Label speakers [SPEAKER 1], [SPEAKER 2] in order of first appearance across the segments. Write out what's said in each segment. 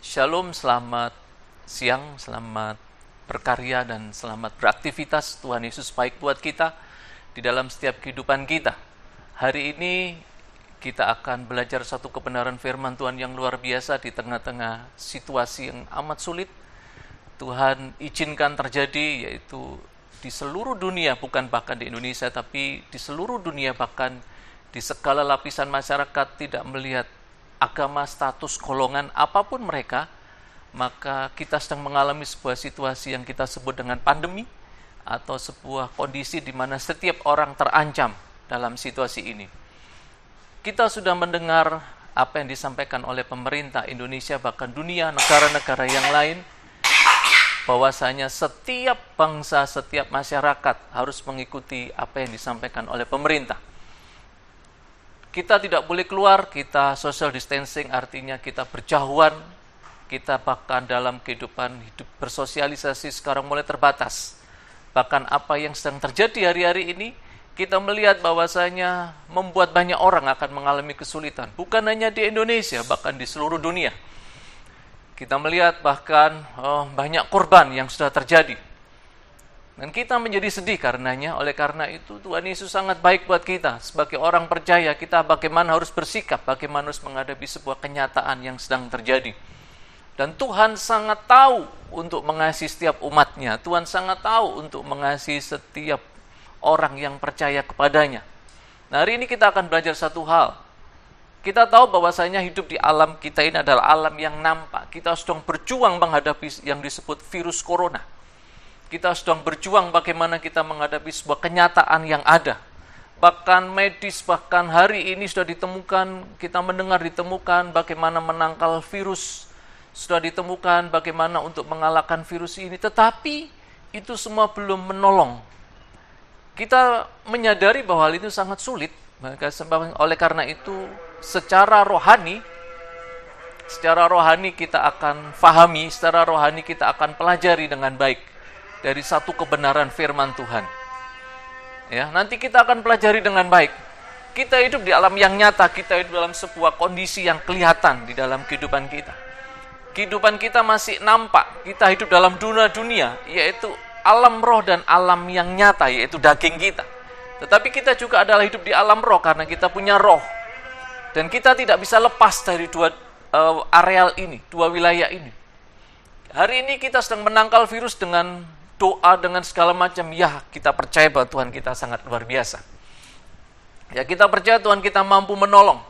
[SPEAKER 1] Shalom, selamat siang, selamat berkarya dan selamat beraktivitas. Tuhan Yesus baik buat kita di dalam setiap kehidupan kita. Hari ini kita akan belajar satu kebenaran firman Tuhan yang luar biasa di tengah-tengah situasi yang amat sulit. Tuhan izinkan terjadi, yaitu di seluruh dunia, bukan bahkan di Indonesia, tapi di seluruh dunia, bahkan di segala lapisan masyarakat, tidak melihat agama, status, golongan, apapun mereka, maka kita sedang mengalami sebuah situasi yang kita sebut dengan pandemi, atau sebuah kondisi di mana setiap orang terancam dalam situasi ini. Kita sudah mendengar apa yang disampaikan oleh pemerintah Indonesia, bahkan dunia, negara-negara yang lain, bahwasanya setiap bangsa, setiap masyarakat harus mengikuti apa yang disampaikan oleh pemerintah. Kita tidak boleh keluar, kita social distancing, artinya kita berjauhan, kita bahkan dalam kehidupan hidup bersosialisasi sekarang mulai terbatas. Bahkan apa yang sedang terjadi hari-hari ini, kita melihat bahwasanya membuat banyak orang akan mengalami kesulitan. Bukan hanya di Indonesia, bahkan di seluruh dunia. Kita melihat bahkan banyak korban yang sudah terjadi. Dan kita menjadi sedih karenanya. Oleh karena itu Tuhan Yesus sangat baik buat kita. Sebagai orang percaya, kita bagaimana harus bersikap, bagaimana harus menghadapi sebuah kenyataan yang sedang terjadi. Dan Tuhan sangat tahu untuk mengasihi setiap umatnya. Tuhan sangat tahu untuk mengasihi setiap orang yang percaya kepadanya. Nah, hari ini kita akan belajar satu hal. Kita tahu bahwasanya hidup di alam kita ini adalah alam yang nampak. Kita sedang berjuang menghadapi yang disebut virus corona. Kita sedang berjuang bagaimana kita menghadapi sebuah kenyataan yang ada. Bahkan medis, bahkan hari ini sudah ditemukan, kita mendengar ditemukan bagaimana menangkal virus. Sudah ditemukan bagaimana untuk mengalahkan virus ini. Tetapi itu semua belum menolong. Kita menyadari bahwa hal itu sangat sulit. Oleh karena itu, secara rohani kita akan fahami, secara rohani kita akan pelajari dengan baik dari satu kebenaran firman Tuhan. Ya, nanti kita akan pelajari dengan baik. Kita hidup di alam yang nyata, kita hidup dalam sebuah kondisi yang kelihatan di dalam kehidupan kita. Kehidupan kita masih nampak, kita hidup dalam dunia, yaitu alam roh dan alam yang nyata, yaitu daging kita. Tetapi kita juga adalah hidup di alam roh karena kita punya roh. Dan kita tidak bisa lepas dari dua areal ini, dua wilayah ini. Hari ini kita sedang menangkal virus dengan doa, dengan segala macam. Ya, kita percaya bahwa Tuhan kita sangat luar biasa. Ya, kita percaya Tuhan kita mampu menolong.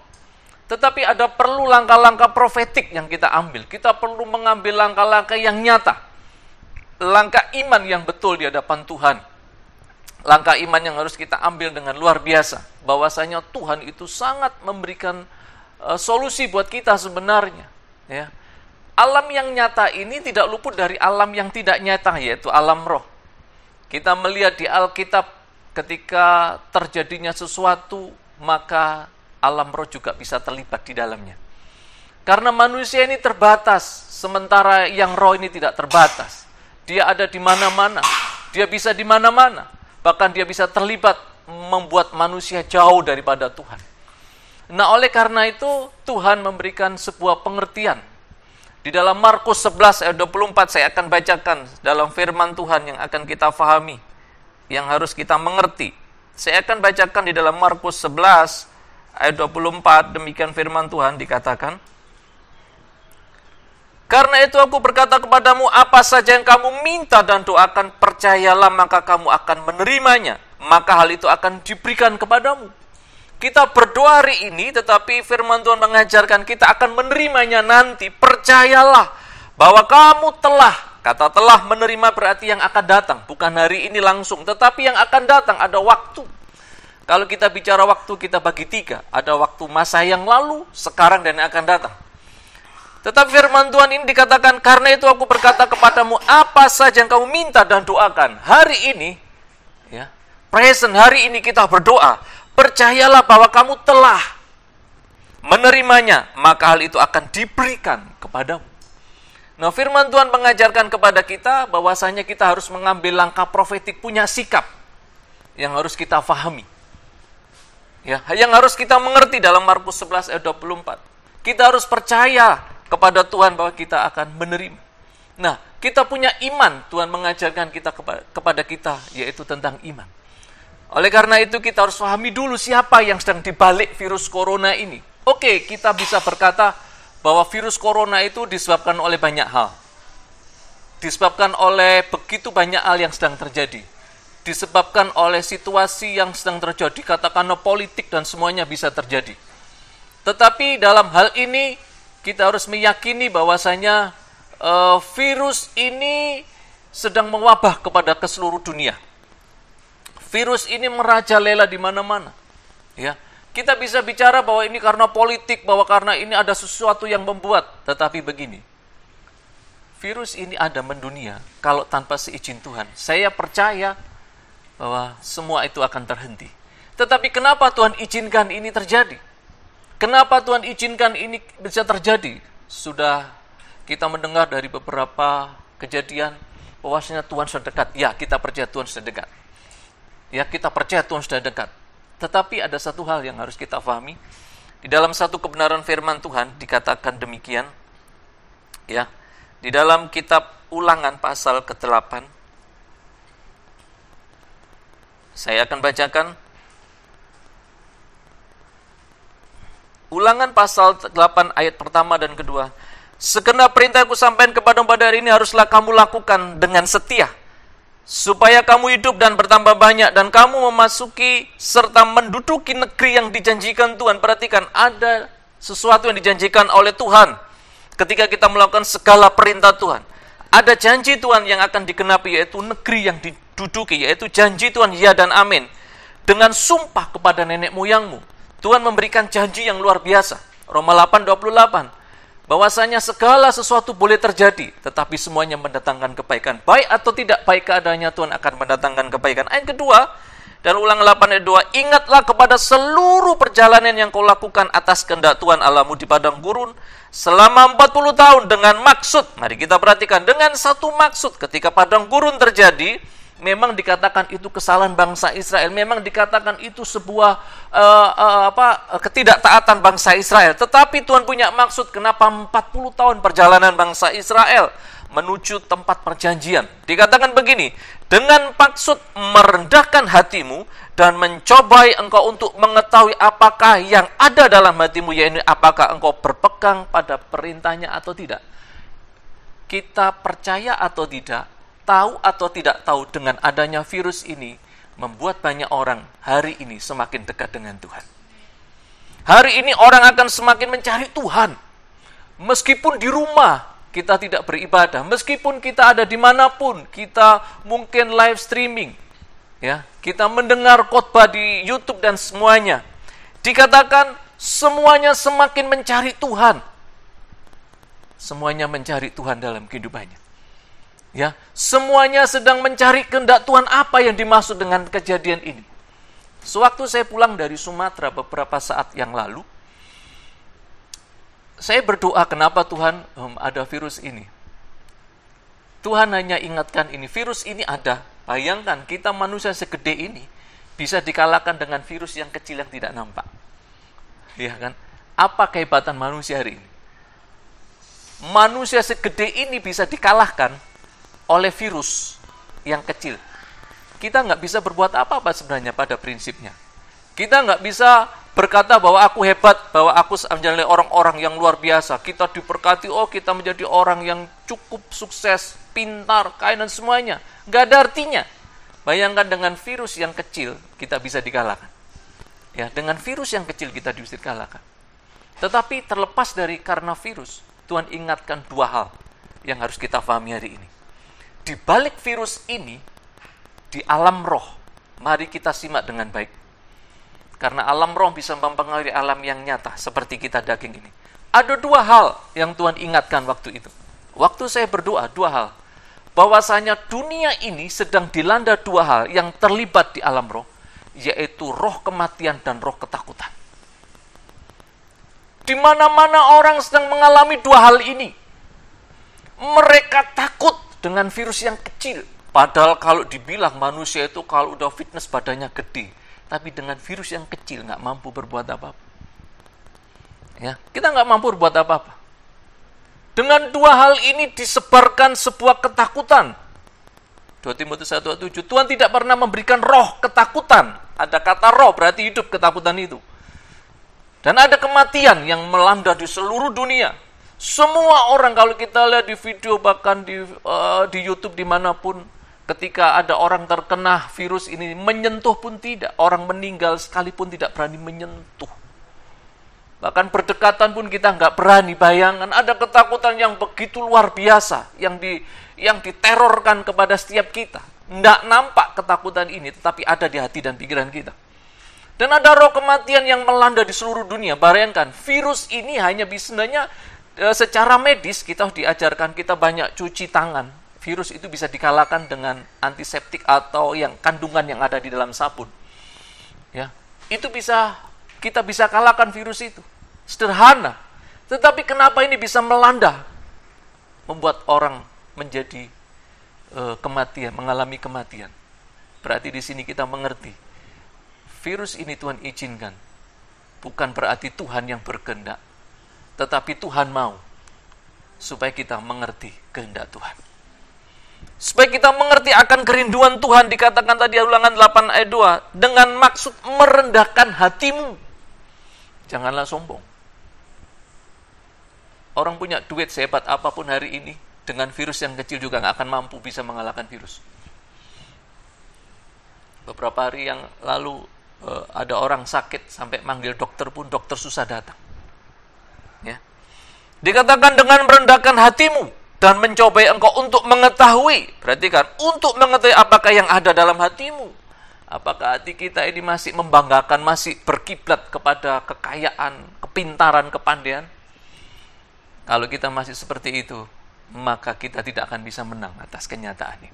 [SPEAKER 1] Tetapi ada perlu langkah-langkah profetik yang kita ambil. Kita perlu mengambil langkah-langkah yang nyata. Langkah iman yang betul di hadapan Tuhan. Langkah iman yang harus kita ambil dengan luar biasa. Bahwasanya Tuhan itu sangat memberikan solusi buat kita sebenarnya. Ya. Alam yang nyata ini tidak luput dari alam yang tidak nyata, yaitu alam roh. Kita melihat di Alkitab, ketika terjadinya sesuatu, maka alam roh juga bisa terlibat di dalamnya. Karena manusia ini terbatas, sementara yang roh ini tidak terbatas. Dia ada di mana-mana, dia bisa di mana-mana. Bahkan dia bisa terlibat, membuat manusia jauh daripada Tuhan. Nah, oleh karena itu, Tuhan memberikan sebuah pengertian. Di dalam Markus 11 ayat 24 saya akan bacakan dalam firman Tuhan yang akan kita fahami, yang harus kita mengerti. Saya akan bacakan di dalam Markus 11 ayat 24, demikian firman Tuhan dikatakan. Karena itu aku berkata kepadamu, apa saja yang kamu minta dan doakan, percayalah maka kamu akan menerimanya, maka hal itu akan diberikan kepadamu. Kita berdoa hari ini, tetapi firman Tuhan mengajarkan kita akan menerimanya nanti. Percayalah bahwa kamu telah, kata telah menerima berarti yang akan datang. Bukan hari ini langsung, tetapi yang akan datang ada waktu. Kalau kita bicara waktu, kita bagi tiga. Ada waktu masa yang lalu, sekarang, dan yang akan datang. Tetapi firman Tuhan ini dikatakan, karena itu aku berkata kepadamu, apa saja yang kamu minta dan doakan. Hari ini, ya, present, hari ini kita berdoa. Percayalah bahwa kamu telah menerimanya, maka hal itu akan diberikan kepadamu. Nah, firman Tuhan mengajarkan kepada kita bahwasanya kita harus mengambil langkah profetik, punya sikap yang harus kita fahami. Ya, yang harus kita mengerti dalam Markus 11 ayat 24. Kita harus percaya kepada Tuhan bahwa kita akan menerima. Nah, kita punya iman, Tuhan mengajarkan kita kepada kita, yaitu tentang iman. Oleh karena itu kita harus pahami dulu siapa yang sedang dibalik virus corona ini. Oke, kita bisa berkata bahwa virus corona itu disebabkan oleh banyak hal. Disebabkan oleh begitu banyak hal yang sedang terjadi. Disebabkan oleh situasi yang sedang terjadi, katakanlah politik dan semuanya bisa terjadi. Tetapi dalam hal ini kita harus meyakini bahwasanya virus ini sedang mewabah kepada ke seluruh dunia. Virus ini merajalela di mana-mana. Ya, kita bisa bicara bahwa ini karena politik, bahwa karena ini ada sesuatu yang membuat. Tetapi begini, virus ini ada mendunia kalau tanpa seizin Tuhan. Saya percaya bahwa semua itu akan terhenti. Tetapi kenapa Tuhan izinkan ini terjadi? Kenapa Tuhan izinkan ini bisa terjadi? Sudah kita mendengar dari beberapa kejadian bahwasanya Tuhan sudah dekat. Ya, kita percaya Tuhan sudah dekat. Ya, kita percaya Tuhan sudah dekat. Tetapi ada satu hal yang harus kita pahami. Di dalam satu kebenaran firman Tuhan dikatakan demikian. Ya, di dalam kitab Ulangan pasal ke-8. Saya akan bacakan Ulangan pasal 8 ayat pertama dan kedua. Segenap perintah aku sampaikan kepadamu pada hari ini haruslah kamu lakukan dengan setia, supaya kamu hidup dan bertambah banyak, dan kamu memasuki serta menduduki negeri yang dijanjikan Tuhan. Perhatikan, ada sesuatu yang dijanjikan oleh Tuhan ketika kita melakukan segala perintah Tuhan. Ada janji Tuhan yang akan digenapi, yaitu negeri yang diduduki, yaitu janji Tuhan ya dan amin. Dengan sumpah kepada nenek moyangmu, Tuhan memberikan janji yang luar biasa. Roma 8:28, bahwasanya segala sesuatu boleh terjadi, tetapi semuanya mendatangkan kebaikan. Baik atau tidak baik keadaannya, Tuhan akan mendatangkan kebaikan. Ayat kedua, dan Ulangan 8 ayat 2, ingatlah kepada seluruh perjalanan yang kau lakukan atas kehendak Tuhan Allahmu di padang gurun selama 40 tahun dengan maksud. Mari kita perhatikan, dengan satu maksud. Ketika padang gurun terjadi, memang dikatakan itu kesalahan bangsa Israel, memang dikatakan itu sebuah ketidaktaatan bangsa Israel. Tetapi Tuhan punya maksud kenapa 40 tahun perjalanan bangsa Israel menuju tempat perjanjian. Dikatakan begini, dengan maksud merendahkan hatimu dan mencobai engkau untuk mengetahui apakah yang ada dalam hatimu, yaitu apakah engkau berpegang pada perintahnya atau tidak. Kita percaya atau tidak, tahu atau tidak tahu, dengan adanya virus ini membuat banyak orang hari ini semakin dekat dengan Tuhan. Hari ini orang akan semakin mencari Tuhan. Meskipun di rumah kita tidak beribadah, meskipun kita ada dimanapun, kita mungkin live streaming, ya, kita mendengar khotbah di YouTube dan semuanya. Dikatakan semuanya semakin mencari Tuhan. Semuanya mencari Tuhan dalam kehidupannya. Ya, semuanya sedang mencari kehendak Tuhan. Apa yang dimaksud dengan kejadian ini? Sewaktu saya pulang dari Sumatera beberapa saat yang lalu, saya berdoa, kenapa Tuhan ada virus ini? Tuhan hanya ingatkan ini, virus ini ada. Bayangkan kita manusia segede ini bisa dikalahkan dengan virus yang kecil yang tidak nampak. Ya kan? Apa kehebatan manusia hari ini? Manusia segede ini bisa dikalahkan oleh virus yang kecil. Kita nggak bisa berbuat apa-apa sebenarnya pada prinsipnya. Kita nggak bisa berkata bahwa aku hebat, bahwa aku menjadi orang-orang yang luar biasa. Kita diberkati, kita menjadi orang yang cukup sukses, pintar, kaya dan semuanya. Nggak ada artinya. Bayangkan dengan virus yang kecil kita bisa dikalahkan. Ya, dengan virus yang kecil kita bisa dikalahkan. Tetapi terlepas dari karena virus, Tuhan ingatkan dua hal yang harus kita pahami hari ini. Di balik virus ini, di alam roh, mari kita simak dengan baik. Karena alam roh bisa mempengaruhi alam yang nyata, seperti kita daging ini. Ada dua hal yang Tuhan ingatkan waktu itu. Waktu saya berdoa, dua hal. Bahwasanya dunia ini sedang dilanda dua hal yang terlibat di alam roh, yaitu roh kematian dan roh ketakutan. Di mana-mana orang sedang mengalami dua hal ini. Mereka takut dengan virus yang kecil. Padahal kalau dibilang manusia itu kalau udah fitness badannya gede. Tapi dengan virus yang kecil nggak mampu berbuat apa-apa. Ya, kita nggak mampu berbuat apa-apa. Dengan dua hal ini disebarkan sebuah ketakutan. 2 Timotius 1:7, Tuhan tidak pernah memberikan roh ketakutan. Ada kata roh, berarti hidup ketakutan itu. Dan ada kematian yang melanda di seluruh dunia. Semua orang, kalau kita lihat di video, bahkan di YouTube dimanapun, ketika ada orang terkena virus ini, menyentuh pun tidak. Orang meninggal sekalipun tidak berani menyentuh. Bahkan berdekatan pun kita nggak berani. Bayangkan, ada ketakutan yang begitu luar biasa, yang diterorkan kepada setiap kita. Nggak nampak ketakutan ini, tetapi ada di hati dan pikiran kita. Dan ada roh kematian yang melanda di seluruh dunia. Bayangkan, virus ini hanya sebenarnya secara medis kita diajarkan kita banyak cuci tangan. Virus itu bisa dikalahkan dengan antiseptik atau kandungan yang ada di dalam sabun. Ya, itu kita bisa kalahkan virus itu. Sederhana. Tetapi kenapa ini bisa melanda? Membuat orang menjadi kematian, mengalami kematian. Berarti di sini kita mengerti, virus ini Tuhan izinkan. Bukan berarti Tuhan yang berkehendak, tetapi Tuhan mau supaya kita mengerti kehendak Tuhan. Supaya kita mengerti akan kerinduan Tuhan, dikatakan tadi Ulangan 8 ayat 2, dengan maksud merendahkan hatimu. Janganlah sombong. Orang punya duit sehebat apapun hari ini, dengan virus yang kecil juga nggak akan mampu bisa mengalahkan virus. Beberapa hari yang lalu ada orang sakit sampai manggil dokter pun dokter susah datang. Ya. Dikatakan dengan merendahkan hatimu dan mencobai engkau untuk mengetahui. Perhatikan, untuk mengetahui apakah yang ada dalam hatimu. Apakah hati kita ini masih membanggakan, masih berkiblat kepada kekayaan, kepintaran, kepandaian? Kalau kita masih seperti itu, maka kita tidak akan bisa menang atas kenyataan ini.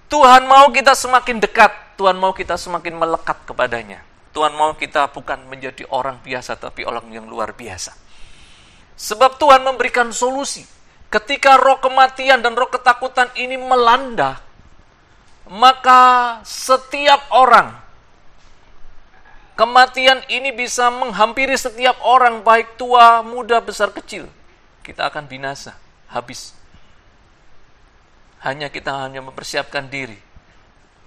[SPEAKER 1] Tuhan mau kita semakin dekat, Tuhan mau kita semakin melekat kepadanya. Tuhan mau kita bukan menjadi orang biasa, tapi orang yang luar biasa. Sebab Tuhan memberikan solusi. Ketika roh kematian dan roh ketakutan ini melanda, maka setiap orang, kematian ini bisa menghampiri setiap orang, baik tua, muda, besar, kecil. Kita akan binasa, habis. Kita hanya mempersiapkan diri.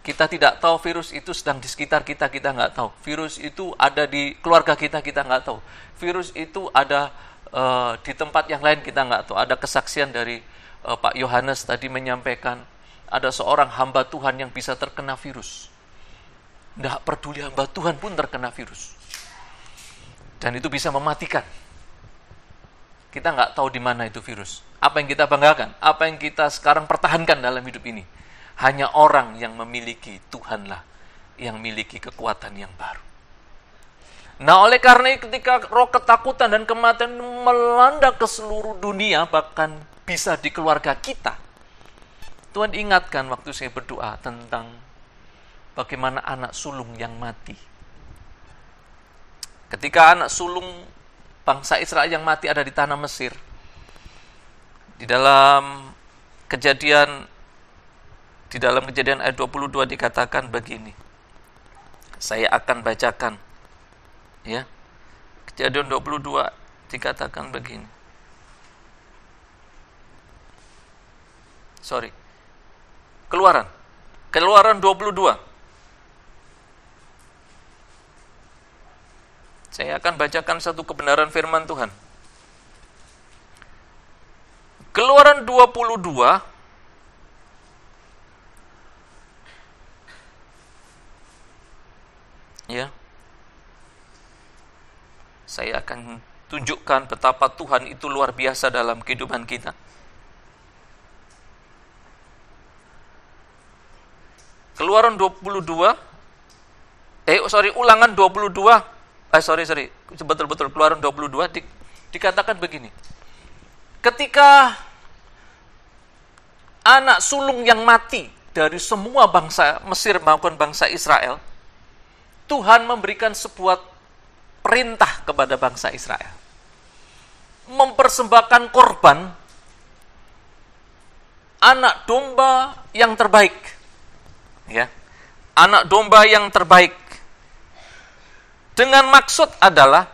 [SPEAKER 1] Kita tidak tahu virus itu sedang di sekitar kita, kita nggak tahu. Virus itu ada di keluarga kita, kita nggak tahu. Virus itu ada di tempat yang lain, kita nggak tahu. Ada kesaksian dari Pak Yohanes tadi menyampaikan, ada seorang hamba Tuhan yang bisa terkena virus. Nggak peduli, hamba Tuhan pun terkena virus. Dan itu bisa mematikan. Kita nggak tahu di mana itu virus. Apa yang kita banggakan? Apa yang kita sekarang pertahankan dalam hidup ini? Hanya orang yang memiliki Tuhanlah yang memiliki kekuatan yang baru. Nah, oleh karena itu ketika roh ketakutan dan kematian melanda ke seluruh dunia, bahkan bisa di keluarga kita, Tuhan ingatkan waktu saya berdoa tentang bagaimana anak sulung yang mati. Ketika anak sulung bangsa Israel yang mati ada di tanah Mesir, di dalam kejadian ayat 22 dikatakan begini. Saya akan bacakan. Ya. Kejadian 22 dikatakan begini. Keluaran 22. Saya akan bacakan satu kebenaran firman Tuhan. Keluaran 22 ya. Saya akan tunjukkan betapa Tuhan itu luar biasa dalam kehidupan kita. Keluaran 22 Ulangan 22 betul Keluaran 22 dikatakan begini. Ketika anak sulung yang mati dari semua bangsa Mesir maupun bangsa Israel, Tuhan memberikan sebuah perintah kepada bangsa Israel. Mempersembahkan korban anak domba yang terbaik. Ya. Anak domba yang terbaik. Dengan maksud adalah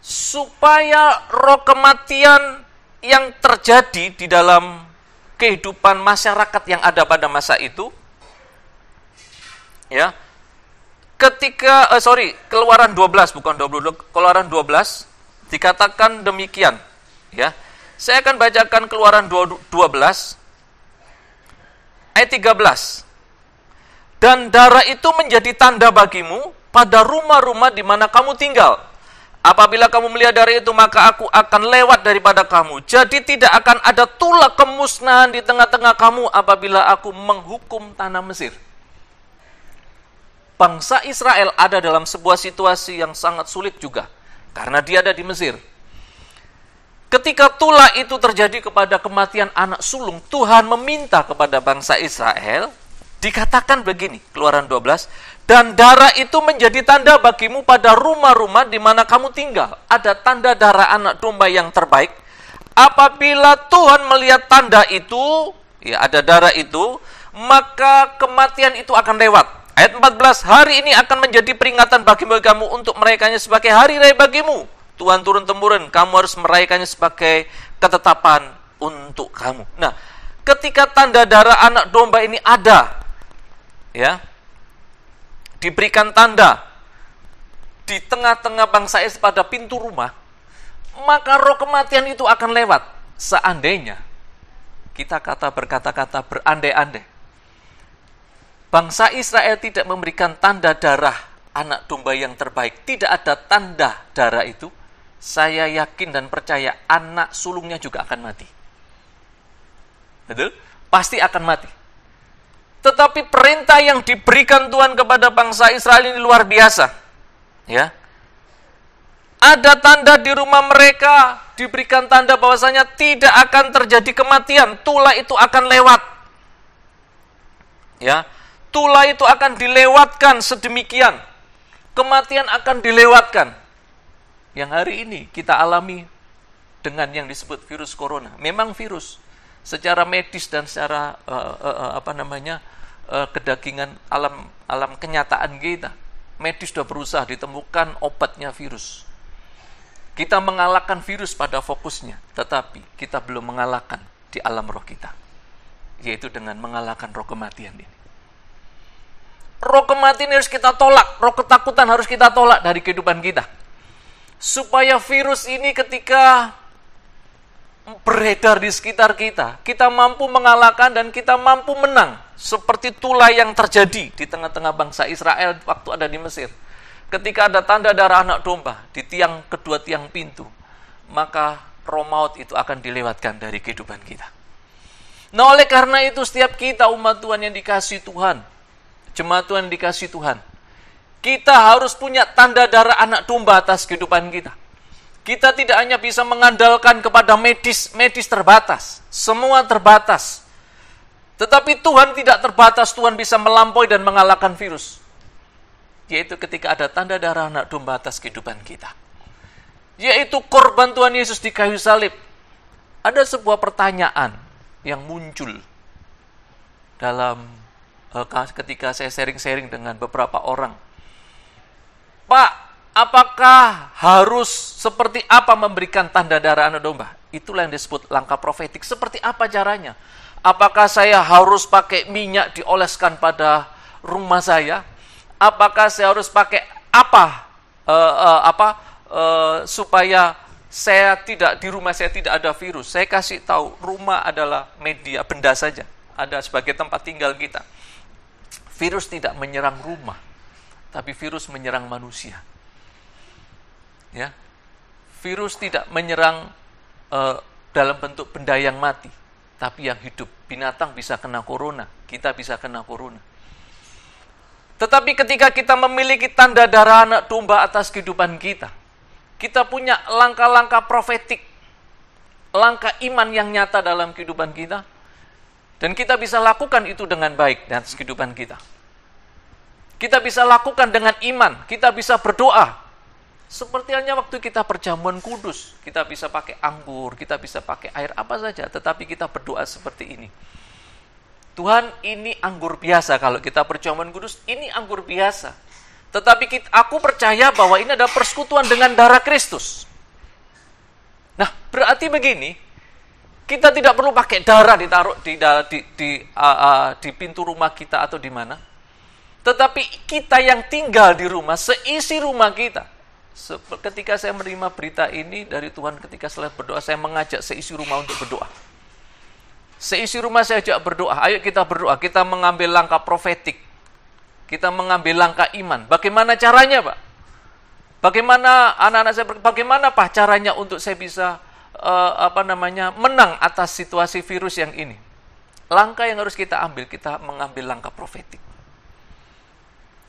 [SPEAKER 1] supaya roh kematian yang terjadi di dalam kehidupan masyarakat yang ada pada masa itu, ya, ketika Keluaran 12 bukan 22, Keluaran 12 dikatakan demikian, ya. Saya akan bacakan Keluaran 12 ayat 13. Dan darah itu menjadi tanda bagimu pada rumah-rumah di mana kamu tinggal. Apabila kamu melihat darah itu, maka aku akan lewat daripada kamu. Jadi tidak akan ada tulah kemusnahan di tengah-tengah kamu apabila aku menghukum tanah Mesir. Bangsa Israel ada dalam sebuah situasi yang sangat sulit juga, karena dia ada di Mesir. Ketika tulah itu terjadi kepada kematian anak sulung, Tuhan meminta kepada bangsa Israel, dikatakan begini, Keluaran 12, dan darah itu menjadi tanda bagimu pada rumah-rumah di mana kamu tinggal. Ada tanda darah anak domba yang terbaik. Apabila Tuhan melihat tanda itu, ya ada darah itu, maka kematian itu akan lewat. Ayat 14, hari ini akan menjadi peringatan bagi kamu untuk merayakannya sebagai hari raya bagimu. Tuhan turun-temurun, kamu harus merayakannya sebagai ketetapan untuk kamu. Nah, ketika tanda darah anak domba ini ada, ya, diberikan tanda di tengah-tengah bangsa Israel pada pintu rumah, maka roh kematian itu akan lewat. Seandainya kita berkata-kata berandai-andai, bangsa Israel tidak memberikan tanda darah anak domba yang terbaik, tidak ada tanda darah itu, saya yakin dan percaya anak sulungnya juga akan mati. Betul? Pasti akan mati. Tetapi perintah yang diberikan Tuhan kepada bangsa Israel ini luar biasa. Ya. Ada tanda di rumah mereka, diberikan tanda bahwasanya tidak akan terjadi kematian, tulah itu akan lewat. Ya. Tulah itu akan dilewatkan sedemikian. Kematian akan dilewatkan. Yang hari ini kita alami dengan yang disebut virus corona. Memang virus secara medis dan secara kedagingan alam kenyataan kita, medis sudah berusaha ditemukan obatnya virus. Kita mengalahkan virus pada fokusnya, tetapi kita belum mengalahkan di alam roh kita, yaitu dengan mengalahkan roh kematian ini. Roh kematian harus kita tolak, roh ketakutan harus kita tolak dari kehidupan kita. Supaya virus ini ketika beredar di sekitar kita, kita mampu mengalahkan dan kita mampu menang. Seperti tulah yang terjadi di tengah-tengah bangsa Israel waktu ada di Mesir. Ketika ada tanda darah anak domba di kedua tiang pintu, maka roh maut itu akan dilewatkan dari kehidupan kita. Nah, oleh karena itu setiap kita umat Tuhan yang dikasihi Tuhan, jemaat Tuhan yang dikasihi Tuhan, kita harus punya tanda darah anak domba atas kehidupan kita. Kita tidak hanya bisa mengandalkan kepada medis terbatas. Semua terbatas. Tetapi Tuhan tidak terbatas. Tuhan bisa melampaui dan mengalahkan virus. Yaitu ketika ada tanda darah anak domba atas kehidupan kita. Yaitu korban Tuhan Yesus di kayu salib. Ada sebuah pertanyaan yang muncul dalam ketika saya sharing-sharing dengan beberapa orang. Pak, apakah harus seperti apa memberikan tanda darah anak domba? Itulah yang disebut langkah profetik. Seperti apa caranya? Apakah saya harus pakai minyak dioleskan pada rumah saya? Apakah saya harus pakai supaya saya di rumah saya tidak ada virus? Saya kasih tahu, rumah adalah media, benda saja. Ada sebagai tempat tinggal kita. Virus tidak menyerang rumah, tapi virus menyerang manusia. Ya, virus tidak menyerang dalam bentuk benda yang mati, tapi yang hidup. Binatang bisa kena corona, kita bisa kena corona. Tetapi ketika kita memiliki tanda darah anak domba atas kehidupan kita, kita punya langkah-langkah profetik, langkah iman yang nyata dalam kehidupan kita, dan kita bisa lakukan itu dengan baik dalam kehidupan kita. Kita bisa lakukan dengan iman, kita bisa berdoa. Seperti halnya waktu kita perjamuan kudus, kita bisa pakai anggur, kita bisa pakai air apa saja, tetapi kita berdoa seperti ini. Tuhan, ini anggur biasa. Kalau kita perjamuan kudus, ini anggur biasa. Tetapi aku percaya bahwa ini adalah persekutuan dengan darah Kristus. Nah, berarti begini, kita tidak perlu pakai darah ditaruh di pintu rumah kita atau di mana. Tetapi kita yang tinggal di rumah, seisi rumah kita. Ketika saya menerima berita ini dari Tuhan, ketika saya berdoa, saya mengajak seisi rumah untuk berdoa. Seisi rumah saya ajak berdoa. Ayo kita berdoa, kita mengambil langkah profetik. Kita mengambil langkah iman. Bagaimana caranya, Pak? Bagaimana anak-anak saya, bagaimana Pak caranya untuk saya bisa menang atas situasi virus yang ini? Langkah yang harus kita ambil, kita mengambil langkah profetik.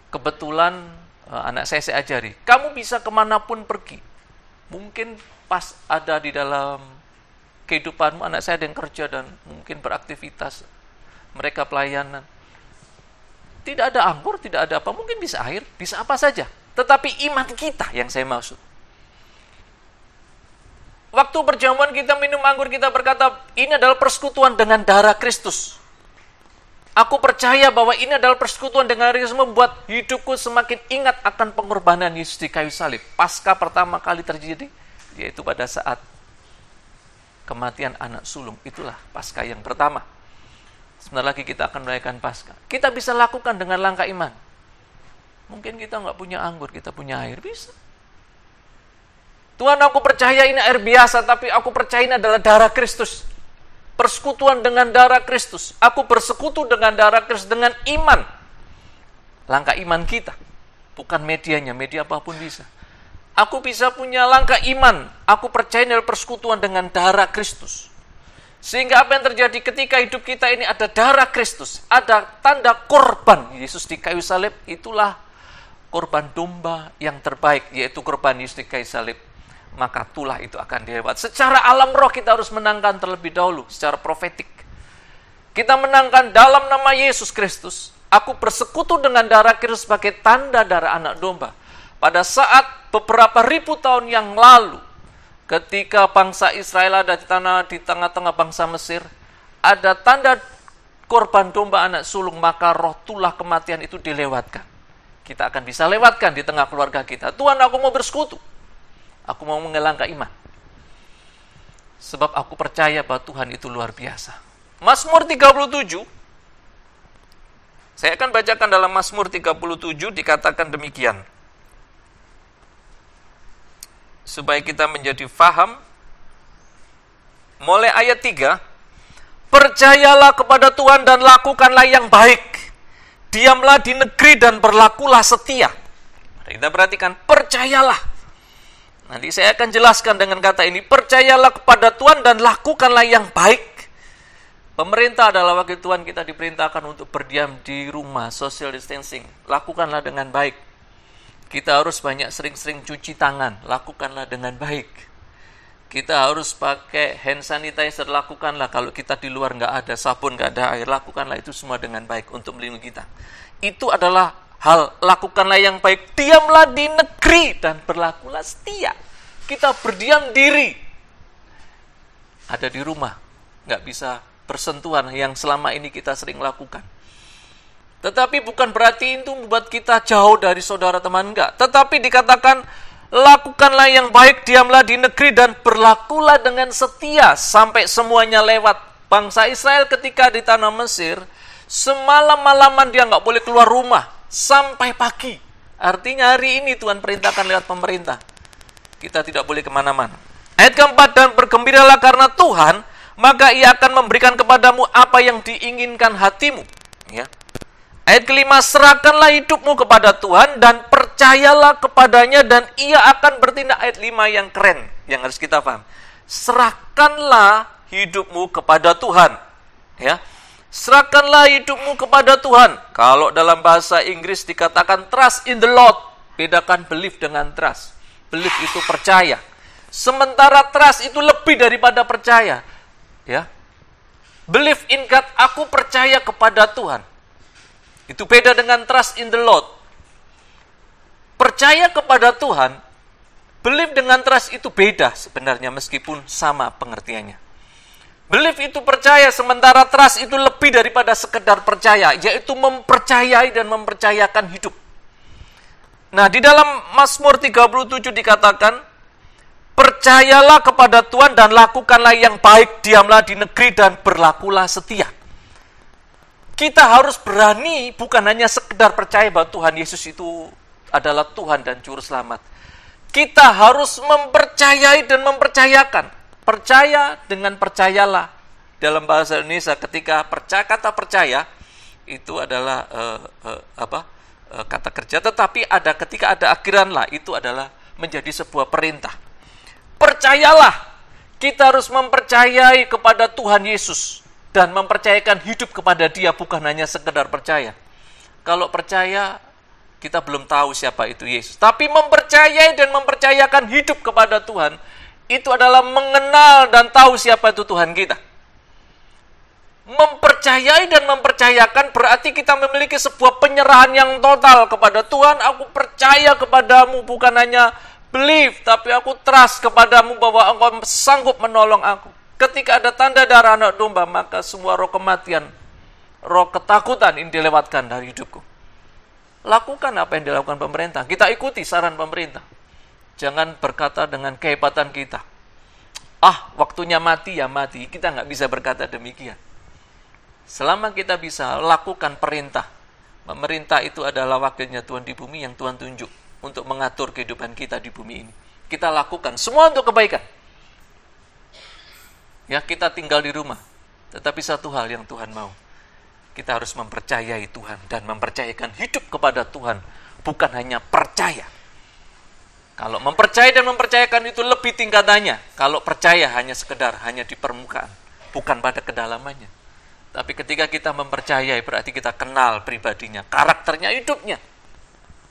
[SPEAKER 1] Kebetulan anak saya ajari, kamu bisa kemanapun pergi. Mungkin pas ada di dalam kehidupanmu, anak saya ada yang kerja dan mungkin beraktivitas, mereka pelayanan. Tidak ada anggur, tidak ada apa, mungkin bisa air, bisa apa saja. Tetapi iman kita yang saya maksud. Waktu perjamuan kita minum anggur, kita berkata, ini adalah persekutuan dengan darah Kristus. Aku percaya bahwa ini adalah persekutuan dengan Kristus, membuat hidupku semakin ingat akan pengorbanan Yesus di kayu salib. Pasca pertama kali terjadi, yaitu pada saat kematian anak sulung. Itulah Pasca yang pertama. Sebentar lagi kita akan merayakan Pasca. Kita bisa lakukan dengan langkah iman. Mungkin kita nggak punya anggur, kita punya air, bisa. Tuhan, aku percaya ini air biasa, tapi aku percaya ini adalah darah Kristus. Persekutuan dengan darah Kristus. Aku bersekutu dengan darah Kristus, dengan iman. Langkah iman kita. Bukan medianya, media apapun bisa. Aku bisa punya langkah iman. Aku percaya ini adalah persekutuan dengan darah Kristus. Sehingga apa yang terjadi ketika hidup kita ini ada darah Kristus, ada tanda korban Yesus di kayu salib, itulah korban domba yang terbaik, yaitu korban Yesus di kayu salib. Maka tulah itu akan dilewat. Secara alam roh kita harus menangkan terlebih dahulu, secara profetik. Kita menangkan dalam nama Yesus Kristus. Aku bersekutu dengan darah Kristus sebagai tanda darah anak domba. Pada saat beberapa ribu tahun yang lalu, ketika bangsa Israel ada di tengah-tengah bangsa Mesir, ada tanda korban domba anak sulung, maka roh tulah kematian itu dilewatkan. Kita akan bisa lewatkan di tengah keluarga kita. Tuhan, aku mau bersekutu. Aku mau mengelangkah iman. Sebab aku percaya bahwa Tuhan itu luar biasa. Mazmur 37. Saya akan bacakan dalam Mazmur 37, dikatakan demikian. Supaya kita menjadi faham. Mulai ayat 3. Percayalah kepada Tuhan dan lakukanlah yang baik. Diamlah di negeri dan berlakulah setia. Kita perhatikan, percayalah. Nanti saya akan jelaskan dengan kata ini, percayalah kepada Tuhan dan lakukanlah yang baik. Pemerintah adalah wakil Tuhan, kita diperintahkan untuk berdiam di rumah, social distancing. Lakukanlah dengan baik. Kita harus banyak sering-sering cuci tangan, lakukanlah dengan baik. Kita harus pakai hand sanitizer, lakukanlah. Kalau kita di luar nggak ada sabun, nggak ada air, lakukanlah itu semua dengan baik untuk melindungi kita. Itu adalah hal, lakukanlah yang baik. Diamlah di negeri dan berlakulah setia. Kita berdiam diri. Ada di rumah, nggak bisa bersentuhan yang selama ini kita sering lakukan. Tetapi bukan berarti itu membuat kita jauh dari saudara teman, enggak. Tetapi dikatakan, lakukanlah yang baik, diamlah di negeri dan berlakulah dengan setia sampai semuanya lewat. Bangsa Israel ketika di tanah Mesir, semalam-malaman dia nggak boleh keluar rumah sampai pagi. Artinya hari ini Tuhan perintahkan lewat pemerintah, kita tidak boleh kemana-mana. Ayat keempat, dan bergembiralah karena Tuhan, maka ia akan memberikan kepadamu apa yang diinginkan hatimu. Ya. Ayat kelima, serahkanlah hidupmu kepada Tuhan dan percayalah kepadanya dan ia akan bertindak. Ayat 5 yang keren, yang harus kita paham. Serahkanlah hidupmu kepada Tuhan. Ya. Serahkanlah hidupmu kepada Tuhan. Kalau dalam bahasa Inggris dikatakan trust in the Lord. Bedakan belief dengan trust. Belief itu percaya. Sementara trust itu lebih daripada percaya. Ya. Believe in God, aku percaya kepada Tuhan. Itu beda dengan trust in the Lord. Percaya kepada Tuhan, believe dengan trust itu beda sebenarnya meskipun sama pengertiannya. Believe itu percaya, sementara trust itu lebih daripada sekedar percaya, yaitu mempercayai dan mempercayakan hidup. Nah, di dalam Mazmur 37 dikatakan, Percayalah kepada Tuhan dan lakukanlah yang baik, diamlah di negeri dan berlakulah setia. Kita harus berani, bukan hanya sekedar percaya bahwa Tuhan Yesus itu adalah Tuhan dan Juru Selamat. Kita harus mempercayai dan mempercayakan. Percaya dengan percayalah. Dalam bahasa Indonesia, ketika kata percaya itu adalah kata kerja, tetapi ketika ada akhiran lah, itu adalah menjadi sebuah perintah. Percayalah, kita harus mempercayai kepada Tuhan Yesus dan mempercayakan hidup kepada Dia, bukan hanya sekedar percaya. Kalau percaya, kita belum tahu siapa itu Yesus. Tapi mempercayai dan mempercayakan hidup kepada Tuhan, itu adalah mengenal dan tahu siapa itu Tuhan kita. Mempercayai dan mempercayakan berarti kita memiliki sebuah penyerahan yang total kepada Tuhan. Aku percaya kepadamu, bukan hanya believe, tapi aku trust kepadamu bahwa Engkau sanggup menolong aku. Ketika ada tanda darah anak domba, maka semua roh kematian, roh ketakutan ini dilewatkan dari hidupku. Lakukan apa yang dilakukan pemerintah. Kita ikuti saran pemerintah. Jangan berkata dengan kehebatan kita. Waktunya mati ya mati. Kita nggak bisa berkata demikian. Selama kita bisa lakukan perintah, pemerintah itu adalah wakilnya Tuhan di bumi yang Tuhan tunjuk untuk mengatur kehidupan kita di bumi ini. Kita lakukan semua untuk kebaikan. Ya, kita tinggal di rumah. Tetapi satu hal yang Tuhan mau, kita harus mempercayai Tuhan dan mempercayakan hidup kepada Tuhan, bukan hanya percaya. Kalau mempercayai dan mempercayakan itu lebih tingkatannya. Kalau percaya hanya sekedar, hanya di permukaan, bukan pada kedalamannya. Tapi ketika kita mempercayai, berarti kita kenal pribadinya, karakternya, hidupnya,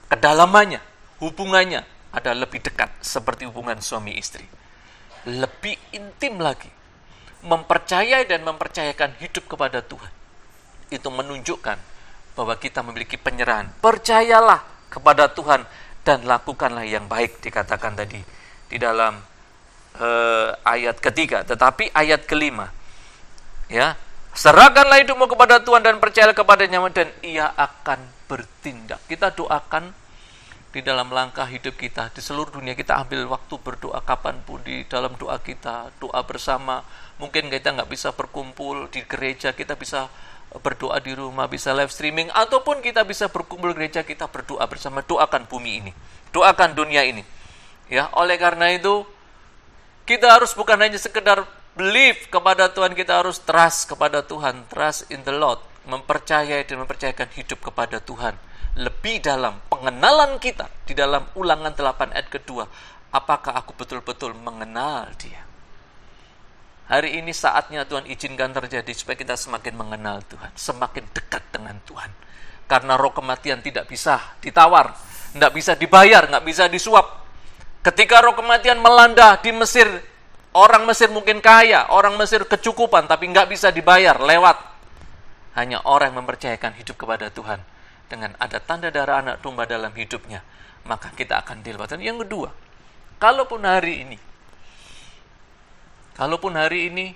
[SPEAKER 1] kedalamannya, hubungannya ada lebih dekat, seperti hubungan suami istri. Lebih intim lagi. Mempercayai dan mempercayakan hidup kepada Tuhan. Itu menunjukkan bahwa kita memiliki penyerahan. Percayalah kepada Tuhan dan lakukanlah yang baik, dikatakan tadi di dalam ayat ketiga. Tetapi ayat kelima, ya, serahkanlah hidupmu kepada Tuhan dan percayalah kepadanya dan Ia akan bertindak. Kita doakan di dalam langkah hidup kita, di seluruh dunia kita ambil waktu berdoa kapanpun di dalam doa kita, doa bersama. Mungkin kita nggak bisa berkumpul di gereja, kita bisa berdoa di rumah, bisa live streaming, ataupun kita bisa berkumpul di gereja, kita berdoa bersama. Doakan bumi ini, doakan dunia ini. Ya, oleh karena itu kita harus bukan hanya sekedar believe kepada Tuhan, kita harus trust kepada Tuhan, trust in the Lord, mempercayai dan mempercayakan hidup kepada Tuhan. Lebih dalam pengenalan kita di dalam Ulangan 8 ayat kedua, apakah aku betul-betul mengenal Dia? Hari ini saatnya Tuhan izinkan terjadi supaya kita semakin mengenal Tuhan, semakin dekat dengan Tuhan. Karena roh kematian tidak bisa ditawar, tidak bisa dibayar, nggak bisa disuap. Ketika roh kematian melanda di Mesir, orang Mesir mungkin kaya, orang Mesir kecukupan, tapi nggak bisa dibayar, lewat. Hanya orang yang mempercayakan hidup kepada Tuhan. Dengan ada tanda darah anak domba dalam hidupnya, maka kita akan dilewatkan. Yang kedua, kalaupun hari ini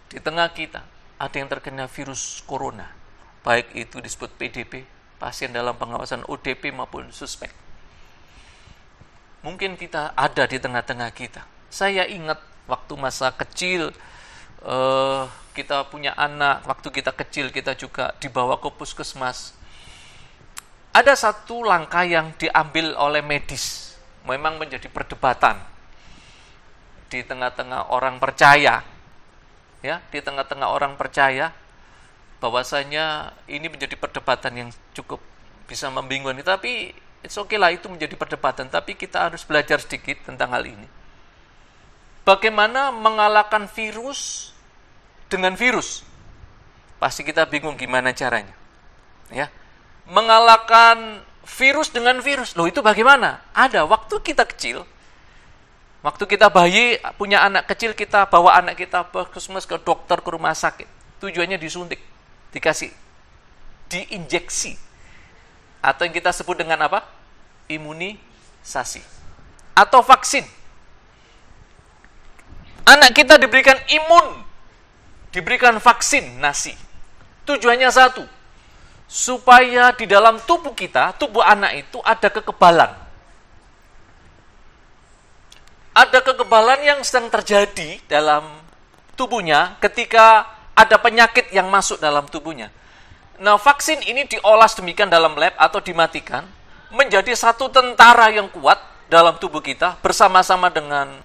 [SPEAKER 1] di tengah kita ada yang terkena virus corona, baik itu disebut PDP, pasien dalam pengawasan ODP maupun suspek. Mungkin kita ada di tengah-tengah kita. Saya ingat waktu masa kecil, kita punya anak, waktu kita kecil kita juga dibawa ke puskesmas. Ada satu langkah yang diambil oleh medis, memang menjadi perdebatan di tengah-tengah orang percaya, ya, di tengah-tengah orang percaya, bahwasanya ini menjadi perdebatan yang cukup bisa membingungkan. Tapi it's okay lah, itu menjadi perdebatan. Tapi kita harus belajar sedikit tentang hal ini. Bagaimana mengalahkan virus dengan virus? Pasti kita bingung gimana caranya, ya. Mengalahkan virus dengan virus. Loh, itu bagaimana? Ada, waktu kita kecil, waktu kita bayi, punya anak kecil, kita bawa anak kita ke puskesmas, ke dokter, ke rumah sakit. Tujuannya disuntik, dikasih, diinjeksi. Atau yang kita sebut dengan apa? Imunisasi. Atau vaksin. Anak kita diberikan imun, diberikan vaksinasi. Tujuannya satu, supaya di dalam tubuh kita, tubuh anak itu ada kekebalan. ada kekebalan yang sedang terjadi dalam tubuhnya ketika ada penyakit yang masuk dalam tubuhnya. Nah, vaksin ini diolah demikian dalam lab atau dimatikan menjadi satu tentara yang kuat dalam tubuh kita bersama-sama dengan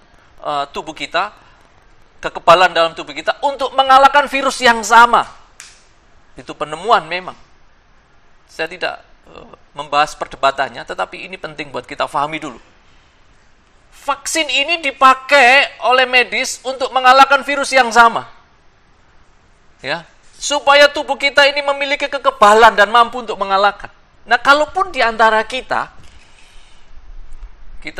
[SPEAKER 1] tubuh kita, kekebalan dalam tubuh kita untuk mengalahkan virus yang sama. Itu penemuan memang. Saya tidak membahas perdebatannya, tetapi ini penting buat kita pahami dulu. Vaksin ini dipakai oleh medis untuk mengalahkan virus yang sama. Ya, supaya tubuh kita ini memiliki kekebalan dan mampu untuk mengalahkan. Nah, kalaupun di antara kita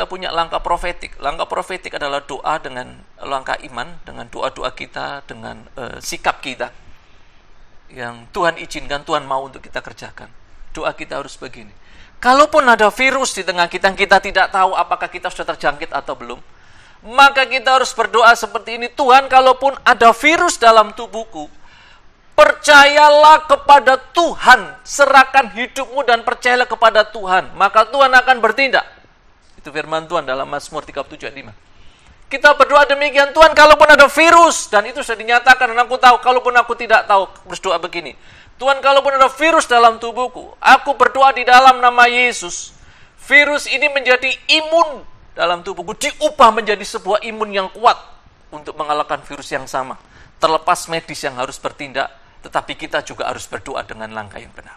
[SPEAKER 1] punya langkah profetik. Langkah profetik adalah doa dengan langkah iman, dengan doa-doa kita, dengan sikap kita yang Tuhan izinkan, Tuhan mau untuk kita kerjakan. Doa kita harus begini. Kalaupun ada virus di tengah kita yang kita tidak tahu apakah kita sudah terjangkit atau belum, maka kita harus berdoa seperti ini. Tuhan, kalaupun ada virus dalam tubuhku, percayalah kepada Tuhan, serahkan hidupmu dan percayalah kepada Tuhan, maka Tuhan akan bertindak. Itu firman Tuhan dalam Mazmur 37 ayat 5. Kita berdoa demikian, Tuhan, kalaupun ada virus, dan itu sudah dinyatakan, dan aku tahu, kalaupun aku tidak tahu, berdoa begini. Tuhan, kalaupun ada virus dalam tubuhku, aku berdoa di dalam nama Yesus, virus ini menjadi imun dalam tubuhku, diubah menjadi sebuah imun yang kuat untuk mengalahkan virus yang sama. Terlepas medis yang harus bertindak, tetapi kita juga harus berdoa dengan langkah yang benar.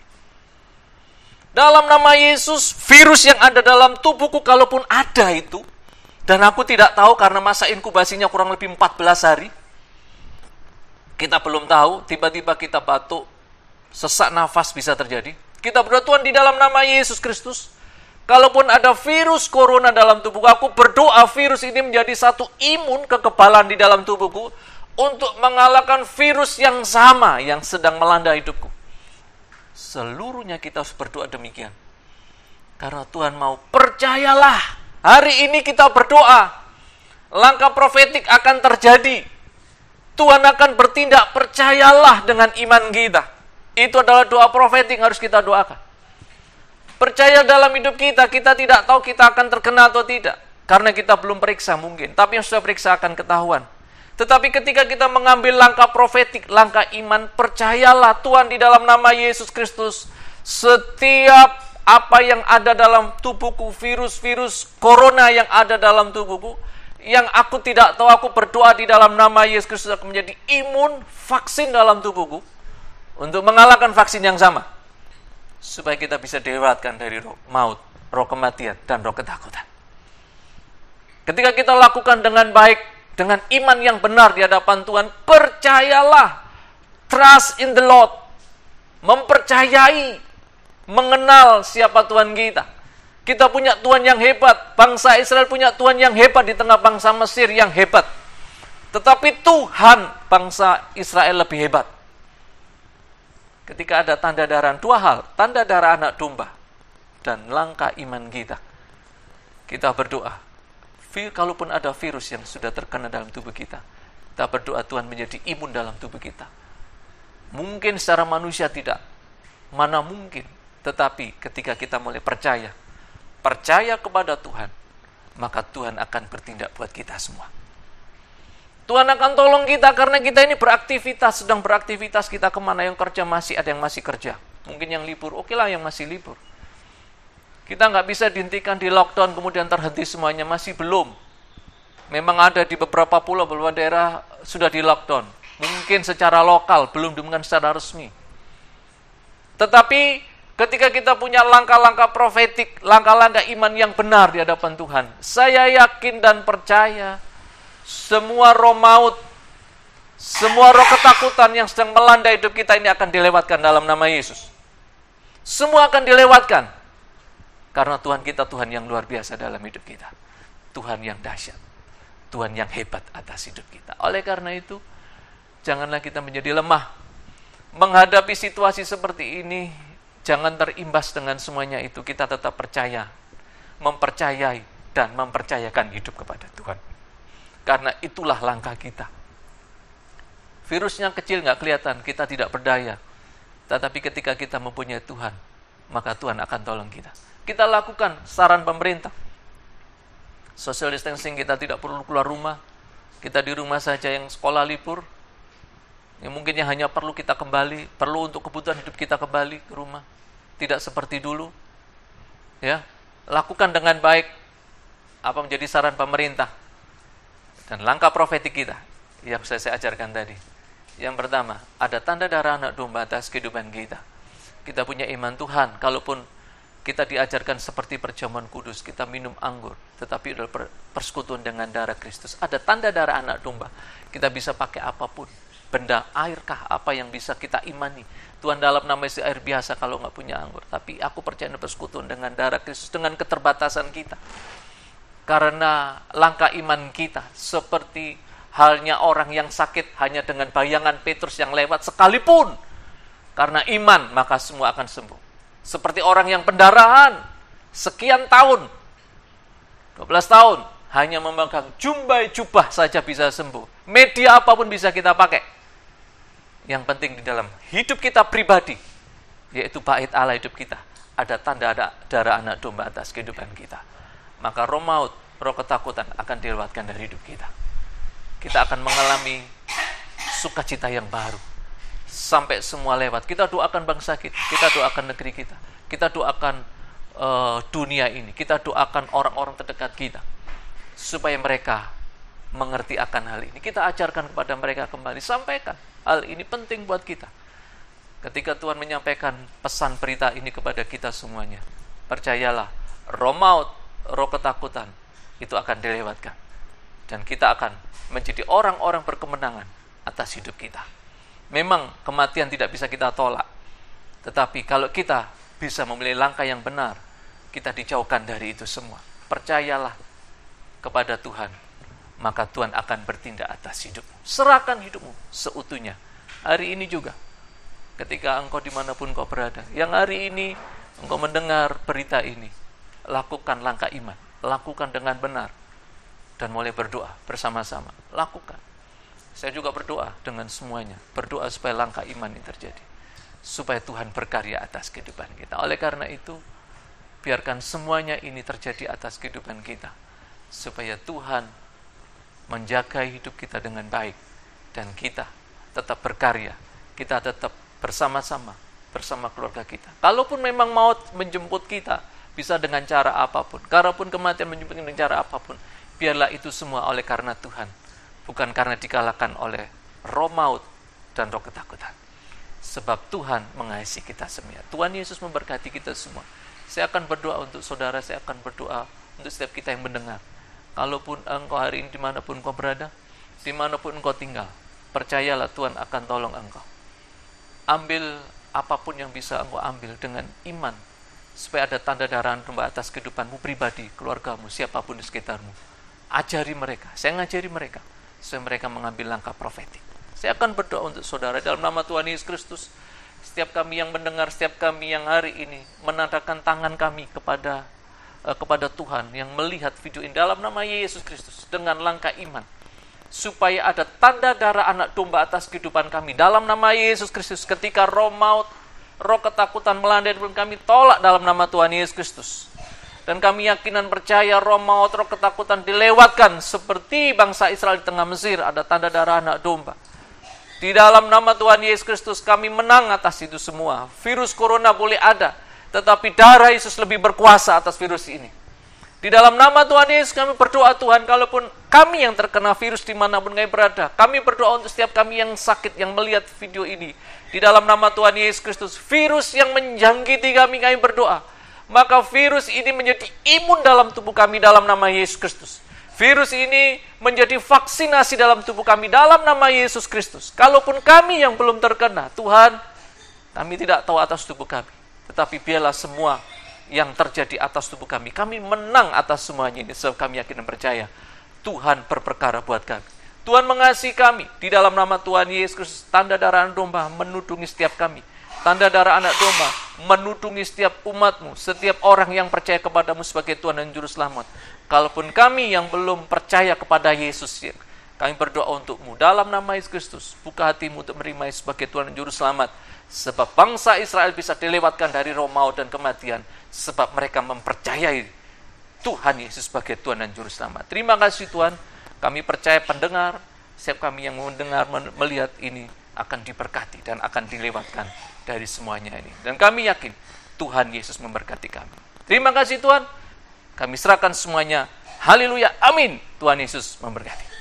[SPEAKER 1] Dalam nama Yesus, virus yang ada dalam tubuhku, kalaupun ada itu, dan aku tidak tahu karena masa inkubasinya kurang lebih 14 hari, kita belum tahu, tiba-tiba kita batuk, sesak nafas bisa terjadi. Kita berdoa, Tuhan, di dalam nama Yesus Kristus, kalaupun ada virus corona dalam tubuhku, aku berdoa virus ini menjadi satu imun kekebalan di dalam tubuhku untuk mengalahkan virus yang sama yang sedang melanda hidupku. Seluruhnya kita harus berdoa demikian. Karena Tuhan mau, percayalah. Hari ini kita berdoa, langkah profetik akan terjadi. Tuhan akan bertindak, percayalah dengan iman kita. Itu adalah doa profetik yang harus kita doakan. Percaya dalam hidup kita, kita tidak tahu kita akan terkena atau tidak. Karena kita belum periksa mungkin. Tapi yang sudah periksa akan ketahuan. Tetapi ketika kita mengambil langkah profetik, langkah iman, percayalah Tuhan di dalam nama Yesus Kristus. Setiap apa yang ada dalam tubuhku, virus-virus corona yang ada dalam tubuhku, yang aku tidak tahu, aku berdoa di dalam nama Yesus Kristus akan menjadi imun, vaksin dalam tubuhku, untuk mengalahkan vaksin yang sama. Supaya kita bisa dilewatkan dari roh maut, roh kematian, dan roh ketakutan. Ketika kita lakukan dengan baik, dengan iman yang benar di hadapan Tuhan, percayalah, trust in the Lord, mempercayai, mengenal siapa Tuhan kita. Kita punya Tuhan yang hebat, bangsa Israel punya Tuhan yang hebat di tengah bangsa Mesir yang hebat. Tetapi Tuhan bangsa Israel lebih hebat. Ketika ada tanda darah, dua hal, tanda darah anak domba dan langkah iman kita. Kita berdoa, kalaupun ada virus yang sudah terkena dalam tubuh kita, kita berdoa Tuhan menjadi imun dalam tubuh kita. Mungkin secara manusia tidak, mana mungkin, tetapi ketika kita mulai percaya kepada Tuhan, maka Tuhan akan bertindak buat kita semua. Tuhan akan tolong kita karena kita ini beraktivitas, sedang beraktivitas. Kita kemana, yang kerja masih ada yang masih kerja. Mungkin yang libur, oke lah yang masih libur. Kita nggak bisa dihentikan di lockdown kemudian terhenti semuanya, masih belum. Memang ada di beberapa pulau, beberapa daerah sudah di lockdown. Mungkin secara lokal, belum diumumkan secara resmi. Tetapi ketika kita punya langkah-langkah profetik, langkah-langkah iman yang benar di hadapan Tuhan, saya yakin dan percaya semua roh maut, semua roh ketakutan yang sedang melanda hidup kita ini akan dilewatkan dalam nama Yesus. Semua akan dilewatkan. Karena Tuhan kita Tuhan yang luar biasa dalam hidup kita. Tuhan yang dahsyat. Tuhan yang hebat atas hidup kita. Oleh karena itu, janganlah kita menjadi lemah. Menghadapi situasi seperti ini, jangan terimbas dengan semuanya itu. Kita tetap percaya, mempercayai, dan mempercayakan hidup kepada Tuhan. Karena itulah langkah kita. Virusnya kecil nggak kelihatan, kita tidak berdaya. Tetapi ketika kita mempunyai Tuhan, maka Tuhan akan tolong kita. Kita lakukan saran pemerintah. Social distancing, kita tidak perlu keluar rumah. Kita di rumah saja, yang sekolah libur. Yang mungkin yang hanya perlu kita kembali, perlu untuk kebutuhan hidup kita kembali ke rumah. Tidak seperti dulu. Ya, lakukan dengan baik apa menjadi saran pemerintah dan langkah profetik kita yang saya ajarkan tadi. Yang pertama, ada tanda darah anak domba atas kehidupan kita. Kita punya iman Tuhan, kalaupun kita diajarkan seperti perjamuan kudus, kita minum anggur, tetapi adalah persekutuan dengan darah Kristus. Ada tanda darah anak domba. Kita bisa pakai apapun. Benda, airkah, apa yang bisa kita imani. Tuhan dalam nama isi air biasa kalau nggak punya anggur. Tapi aku percaya persekutuan dengan darah Kristus, dengan keterbatasan kita. Karena langkah iman kita, seperti halnya orang yang sakit hanya dengan bayangan Petrus yang lewat sekalipun. Karena iman, maka semua akan sembuh. Seperti orang yang pendarahan, sekian tahun, 12 tahun, hanya memegang jumbai jubah saja bisa sembuh. Media apapun bisa kita pakai. Yang penting di dalam hidup kita pribadi, yaitu bait Allah hidup kita, ada tanda darah anak domba atas kehidupan kita. Maka roh maut, roh ketakutan akan dilewatkan dari hidup kita. Kita akan mengalami sukacita yang baru. Sampai semua lewat. Kita doakan bangsa kita, kita doakan negeri kita, kita doakan dunia ini, kita doakan orang-orang terdekat kita, supaya mereka mengerti akan hal ini. Kita ajarkan kepada mereka kembali, sampaikan. Hal ini penting buat kita. Ketika Tuhan menyampaikan pesan berita ini kepada kita semuanya, percayalah, roh maut, roh ketakutan, itu akan dilewatkan. Dan kita akan menjadi orang-orang berkemenangan atas hidup kita. Memang kematian tidak bisa kita tolak. Tetapi kalau kita bisa memilih langkah yang benar, kita dijauhkan dari itu semua. Percayalah kepada Tuhan, maka Tuhan akan bertindak atas hidupmu. Serahkan hidupmu seutuhnya. Hari ini juga, ketika engkau dimanapun engkau berada, yang hari ini engkau mendengar berita ini, lakukan langkah iman, lakukan dengan benar, dan mulai berdoa bersama-sama. Lakukan. Saya juga berdoa dengan semuanya, berdoa supaya langkah iman ini terjadi, supaya Tuhan berkarya atas kehidupan kita. Oleh karena itu, biarkan semuanya ini terjadi atas kehidupan kita, supaya Tuhan menjaga hidup kita dengan baik, dan kita tetap berkarya, kita tetap bersama-sama, bersama keluarga kita. Kalaupun memang maut menjemput kita, bisa dengan cara apapun, kalaupun kematian menjemput dengan cara apapun, biarlah itu semua oleh karena Tuhan, bukan karena dikalahkan oleh roh maut dan roh ketakutan. Sebab Tuhan mengasihi kita semua. Tuhan Yesus memberkati kita semua. Saya akan berdoa untuk saudara, saya akan berdoa untuk setiap kita yang mendengar. Kalaupun engkau hari ini dimanapun engkau berada, dimanapun engkau tinggal, percayalah Tuhan akan tolong engkau. Ambil apapun yang bisa engkau ambil dengan iman, supaya ada tanda darah domba atas kehidupanmu pribadi, keluargamu, siapapun di sekitarmu. Ajari mereka, saya ngajari mereka, supaya mereka mengambil langkah profetik. Saya akan berdoa untuk saudara dalam nama Tuhan Yesus Kristus. Setiap kami yang mendengar, setiap kami yang hari ini menandakan tangan kami kepada Tuhan, yang melihat video ini dalam nama Yesus Kristus dengan langkah iman, supaya ada tanda darah anak domba atas kehidupan kami dalam nama Yesus Kristus. Ketika roh maut, roh ketakutan melanda hidup kami, tolak dalam nama Tuhan Yesus Kristus. Dan kami yakin dan percaya roh maut, roh ketakutan dilewatkan seperti bangsa Israel di tengah Mesir, ada tanda darah anak domba. Di dalam nama Tuhan Yesus Kristus kami menang atas itu semua. Virus corona boleh ada, tetapi darah Yesus lebih berkuasa atas virus ini. Di dalam nama Tuhan Yesus kami berdoa Tuhan, kalaupun kami yang terkena virus dimanapun kami berada, kami berdoa untuk setiap kami yang sakit, yang melihat video ini. Di dalam nama Tuhan Yesus Kristus, virus yang menjangkiti kami berdoa. Maka virus ini menjadi imun dalam tubuh kami dalam nama Yesus Kristus. Virus ini menjadi vaksinasi dalam tubuh kami dalam nama Yesus Kristus. Kalaupun kami yang belum terkena, Tuhan, kami tidak tahu atas tubuh kami. Tetapi biarlah semua yang terjadi atas tubuh kami, kami menang atas semuanya ini. Sebab kami yakin dan percaya, Tuhan berperkara buat kami. Tuhan mengasihi kami. Di dalam nama Tuhan Yesus Kristus, tanda darah anak domba menudungi setiap kami. Tanda darah anak domba menudungi setiap umatmu, setiap orang yang percaya kepadamu sebagai Tuhan dan Juru Selamat. Kalaupun kami yang belum percaya kepada Yesus, kami berdoa untukmu dalam nama Yesus Kristus. Buka hatimu untuk menerima Yesus sebagai Tuhan dan Juru Selamat. Sebab bangsa Israel bisa dilewatkan dari roh maut dan kematian, sebab mereka mempercayai Tuhan Yesus sebagai Tuhan dan Juru Selamat. Terima kasih Tuhan, kami percaya pendengar, setiap kami yang mendengar, melihat ini akan diberkati dan akan dilewatkan dari semuanya ini. Dan kami yakin Tuhan Yesus memberkati kami. Terima kasih Tuhan, kami serahkan semuanya. Haleluya, amin. Tuhan Yesus memberkati.